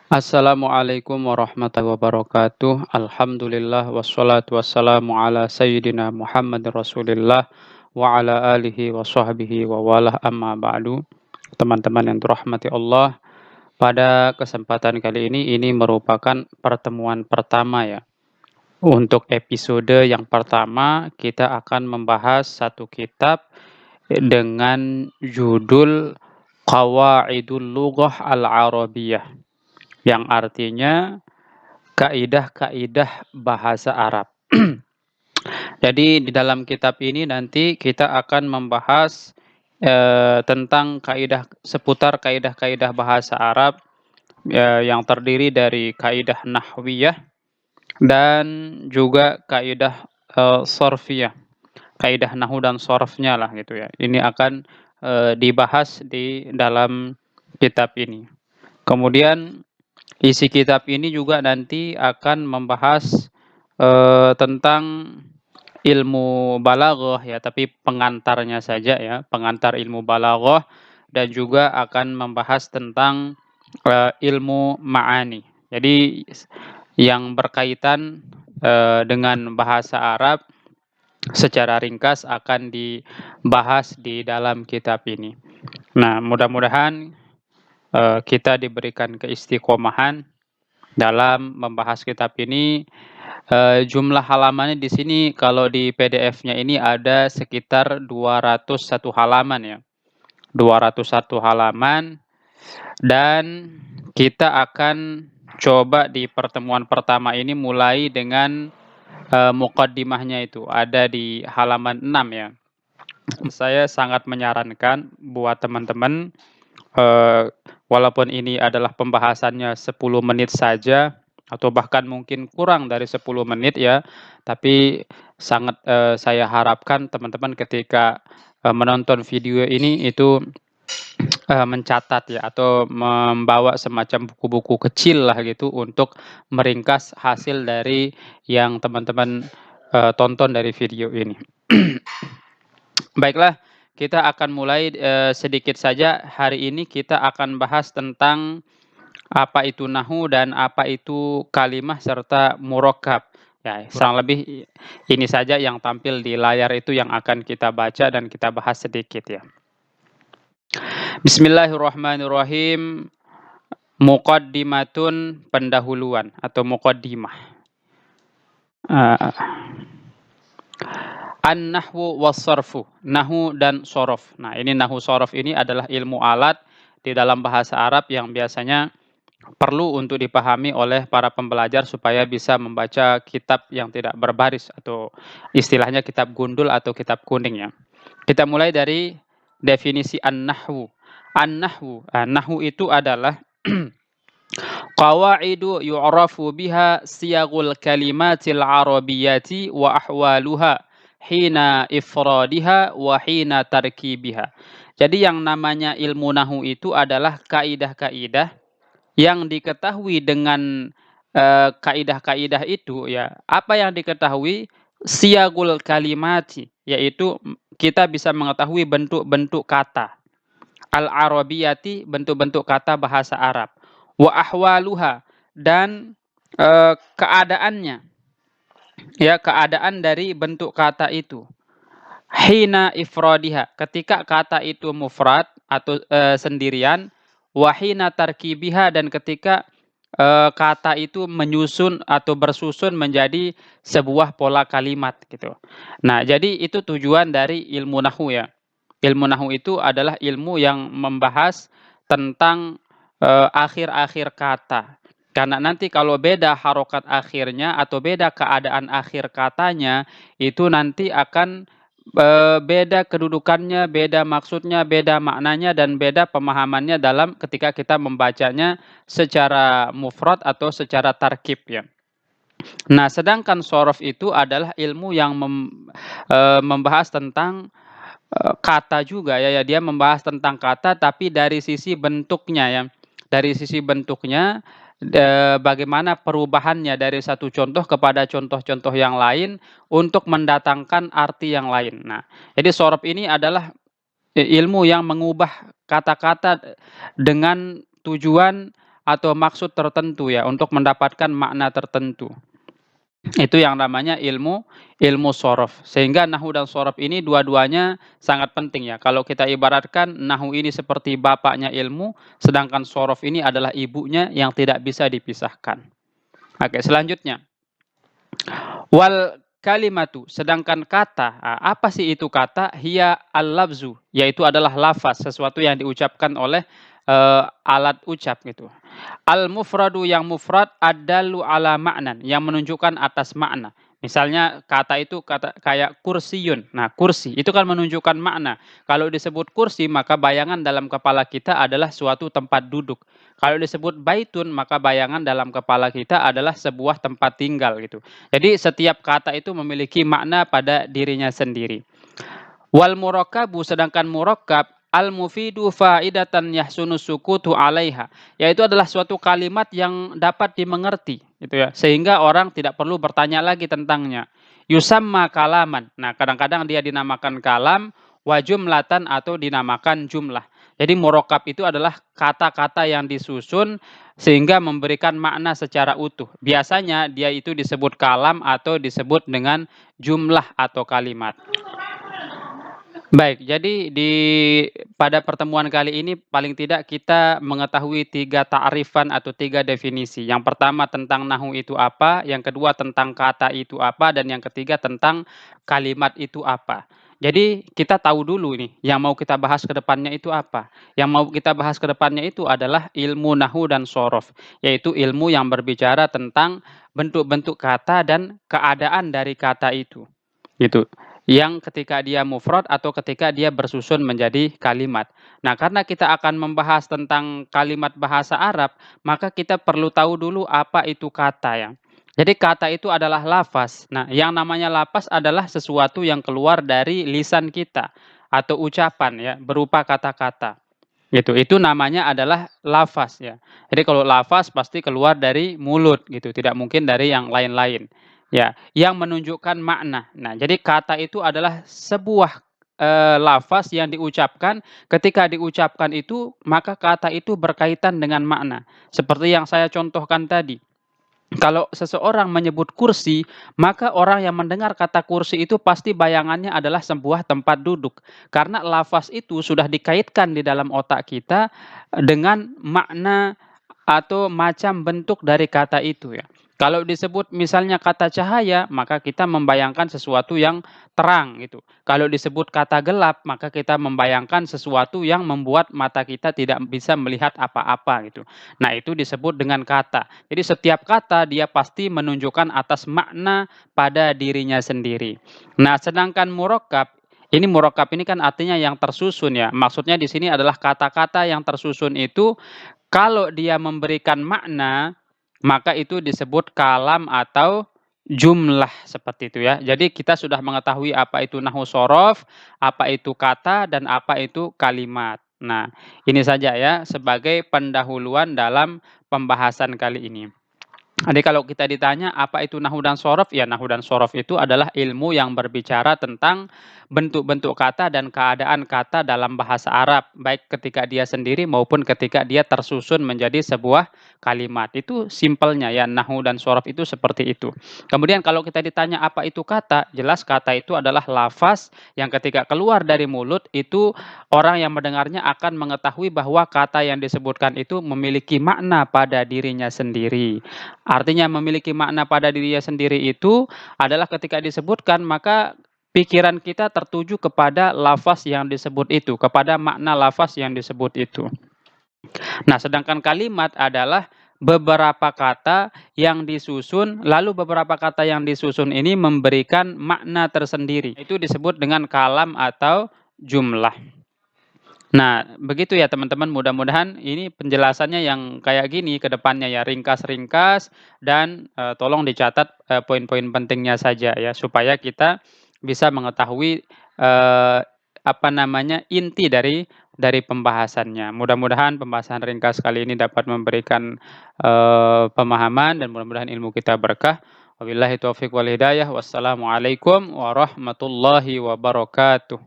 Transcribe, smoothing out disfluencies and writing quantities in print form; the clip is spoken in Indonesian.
Assalamualaikum warahmatullahi wabarakatuh. Alhamdulillah wassalatu wassalamu ala sayyidina Muhammad Rasulillah wa ala alihi wa sahbihi wa walah amma ba'du. Teman-teman yang dirahmati Allah, pada kesempatan kali ini merupakan pertemuan pertama ya. Untuk episode yang pertama, kita akan membahas satu kitab dengan judul Qawaidul Lughah Al-Arabiyah, yang artinya kaidah-kaidah bahasa Arab. Jadi di dalam kitab ini nanti kita akan membahas tentang seputar kaidah-kaidah bahasa Arab yang terdiri dari kaidah nahwiyah dan juga kaidah sorfiyah, kaidah nahu dan sorfnya lah gitu ya. Ini akan dibahas di dalam kitab ini. Kemudian isi kitab ini juga nanti akan membahas tentang ilmu balaghah ya, tapi pengantarnya saja ya, pengantar ilmu balaghah, dan juga akan membahas tentang ilmu ma'ani. Jadi yang berkaitan dengan bahasa Arab secara ringkas akan dibahas di dalam kitab ini. Nah, mudah-mudahan kita diberikan keistiqomahan dalam membahas kitab ini. Jumlah halamannya di sini kalau di PDF-nya ini ada sekitar 201 halaman ya. 201 halaman, dan kita akan coba di pertemuan pertama ini mulai dengan muqaddimahnya, itu ada di halaman 6 ya. Saya sangat menyarankan buat teman-teman, walaupun ini adalah pembahasannya 10 menit saja atau bahkan mungkin kurang dari 10 menit ya, tapi sangat saya harapkan teman-teman ketika menonton video ini itu mencatat ya, atau membawa semacam buku-buku kecil lah gitu untuk meringkas hasil dari yang teman-teman tonton dari video ini. Baiklah, kita akan mulai sedikit saja. Hari ini kita akan bahas tentang apa itu nahu dan apa itu kalimah serta murakkab. Ya, kurang lebih ini saja yang tampil di layar itu yang akan kita baca dan kita bahas sedikit ya. Bismillahirrahmanirrahim. Muqaddimatun, pendahuluan atau muqaddimah. An-nahwu was-sarfu, nahu dan sorof. Nah, ini nahu sorof ini adalah ilmu alat di dalam bahasa Arab yang biasanya perlu untuk dipahami oleh para pembelajar supaya bisa membaca kitab yang tidak berbaris, atau istilahnya kitab gundul atau kitab kuning ya. Kita mulai dari definisi an-nahwu. An-nahwu, nahwu itu adalah qawaidu yu'rafu biha siyagul kalimatil arabiyyati wa ahwaluha hina ifradiha wa hina tarkibiha. Jadi yang namanya ilmu nahwu itu adalah kaidah-kaidah yang diketahui dengan kaidah-kaidah itu ya. Apa yang diketahui? Siyagul kalimati, yaitu kita bisa mengetahui bentuk-bentuk kata. Al-arabiyati, bentuk-bentuk kata bahasa Arab. Wa ahwaluha, dan keadaannya. Ya, keadaan dari bentuk kata itu. Hina ifradiha, ketika kata itu mufrad atau sendirian. Wahina tarkibiha, dan ketika kata itu menyusun atau bersusun menjadi sebuah pola kalimat gitu. Nah, jadi itu tujuan dari ilmu nahwu ya. Ilmu nahwu itu adalah ilmu yang membahas tentang akhir-akhir kata. Karena nanti kalau beda harokat akhirnya atau beda keadaan akhir katanya, itu nanti akan beda kedudukannya, beda maksudnya, beda maknanya, dan beda pemahamannya dalam ketika kita membacanya secara mufrad atau secara tarkib ya. Nah, sedangkan sorof itu adalah ilmu yang membahas tentang kata juga ya, dia membahas tentang kata tapi dari sisi bentuknya ya. Dari sisi bentuknya, bagaimana perubahannya dari satu contoh kepada contoh-contoh yang lain untuk mendatangkan arti yang lain. Nah, jadi sorof ini adalah ilmu yang mengubah kata-kata dengan tujuan atau maksud tertentu ya, untuk mendapatkan makna tertentu. Itu yang namanya ilmu shorof. Sehingga nahwu dan shorof ini dua-duanya sangat penting ya. Kalau kita ibaratkan nahwu ini seperti bapaknya ilmu, sedangkan shorof ini adalah ibunya yang tidak bisa dipisahkan. Oke, selanjutnya. Wal kalimatu, sedangkan kata, apa sih itu kata? Hiya al-lafzu, yaitu adalah lafaz, sesuatu yang diucapkan oleh alat ucap gitu. Al-mufradu, yang mufrad, adalu ala ma'nan, yang menunjukkan atas makna. Misalnya kata itu kata kayak kursiyun. Nah, kursi itu kan menunjukkan makna. Kalau disebut kursi, maka bayangan dalam kepala kita adalah suatu tempat duduk. Kalau disebut baitun, maka bayangan dalam kepala kita adalah sebuah tempat tinggal gitu. Jadi setiap kata itu memiliki makna pada dirinya sendiri. Wal murakkabu, sedangkan murakkab, al mufidu faidatan yahsunu sukutu 'alaiha, yaitu adalah suatu kalimat yang dapat dimengerti gitu ya, sehingga orang tidak perlu bertanya lagi tentangnya. Yusamma kalaman. Nah, kadang-kadang dia dinamakan kalam, wa jumlatan, atau dinamakan jumlah. Jadi murakkab itu adalah kata-kata yang disusun sehingga memberikan makna secara utuh. Biasanya dia itu disebut kalam atau disebut dengan jumlah atau kalimat. Baik, jadi pada pertemuan kali ini paling tidak kita mengetahui 3 ta'rifan atau 3 definisi. Yang pertama tentang nahwu itu apa, yang kedua tentang kata itu apa, dan yang ketiga tentang kalimat itu apa. Jadi kita tahu dulu nih, yang mau kita bahas ke depannya itu apa. Yang mau kita bahas ke depannya itu adalah ilmu nahwu dan shorof, yaitu ilmu yang berbicara tentang bentuk-bentuk kata dan keadaan dari kata itu. Gitu. Yang ketika dia mufrad atau ketika dia bersusun menjadi kalimat. Nah, karena kita akan membahas tentang kalimat bahasa Arab, maka kita perlu tahu dulu apa itu kata ya. Jadi kata itu adalah lafaz. Nah, yang namanya lafaz adalah sesuatu yang keluar dari lisan kita atau ucapan ya, berupa kata-kata. Gitu. Itu namanya adalah lafaz ya. Jadi kalau lafaz pasti keluar dari mulut gitu, tidak mungkin dari yang lain-lain. Ya, yang menunjukkan makna. Nah, jadi kata itu adalah sebuah lafaz yang diucapkan, ketika diucapkan itu maka kata itu berkaitan dengan makna. Seperti yang saya contohkan tadi. Kalau seseorang menyebut kursi, maka orang yang mendengar kata kursi itu pasti bayangannya adalah sebuah tempat duduk. Karena lafaz itu sudah dikaitkan di dalam otak kita dengan makna atau macam bentuk dari kata itu ya. Kalau disebut misalnya kata cahaya, maka kita membayangkan sesuatu yang terang gitu. Kalau disebut kata gelap, maka kita membayangkan sesuatu yang membuat mata kita tidak bisa melihat apa-apa gitu. Nah, itu disebut dengan kata. Jadi setiap kata dia pasti menunjukkan atas makna pada dirinya sendiri. Nah, sedangkan murakkab ini murakkab ini kan artinya yang tersusun ya. Maksudnya di sini adalah kata-kata yang tersusun itu kalau dia memberikan makna, maka itu disebut kalam atau jumlah seperti itu ya. Jadi kita sudah mengetahui apa itu nahwu shorof, apa itu kata, dan apa itu kalimat. Nah, ini saja ya sebagai pendahuluan dalam pembahasan kali ini. Jadi kalau kita ditanya apa itu nahwu dan shorof, ya nahwu dan shorof itu adalah ilmu yang berbicara tentang bentuk-bentuk kata dan keadaan kata dalam bahasa Arab, baik ketika dia sendiri maupun ketika dia tersusun menjadi sebuah kalimat. Itu simpelnya ya, nahwu dan shorof itu seperti itu. Kemudian kalau kita ditanya apa itu kata, jelas kata itu adalah lafaz yang ketika keluar dari mulut itu orang yang mendengarnya akan mengetahui bahwa kata yang disebutkan itu memiliki makna pada dirinya sendiri. Artinya memiliki makna pada dirinya sendiri itu adalah ketika disebutkan maka pikiran kita tertuju kepada lafaz yang disebut itu, kepada makna lafaz yang disebut itu. Nah, sedangkan kalimat adalah beberapa kata yang disusun, lalu beberapa kata yang disusun ini memberikan makna tersendiri. Itu disebut dengan kalam atau jumlah. Nah, begitu ya teman-teman, mudah-mudahan ini penjelasannya yang kayak gini ke depannya ya, ringkas-ringkas dan tolong dicatat poin-poin pentingnya saja ya, supaya kita bisa mengetahui apa namanya, inti dari pembahasannya. Mudah-mudahan pembahasan ringkas kali ini dapat memberikan pemahaman dan mudah-mudahan ilmu kita berkah. Wabillahi taufiq wal hidayah. Wassalamualaikum warahmatullahi wabarakatuh.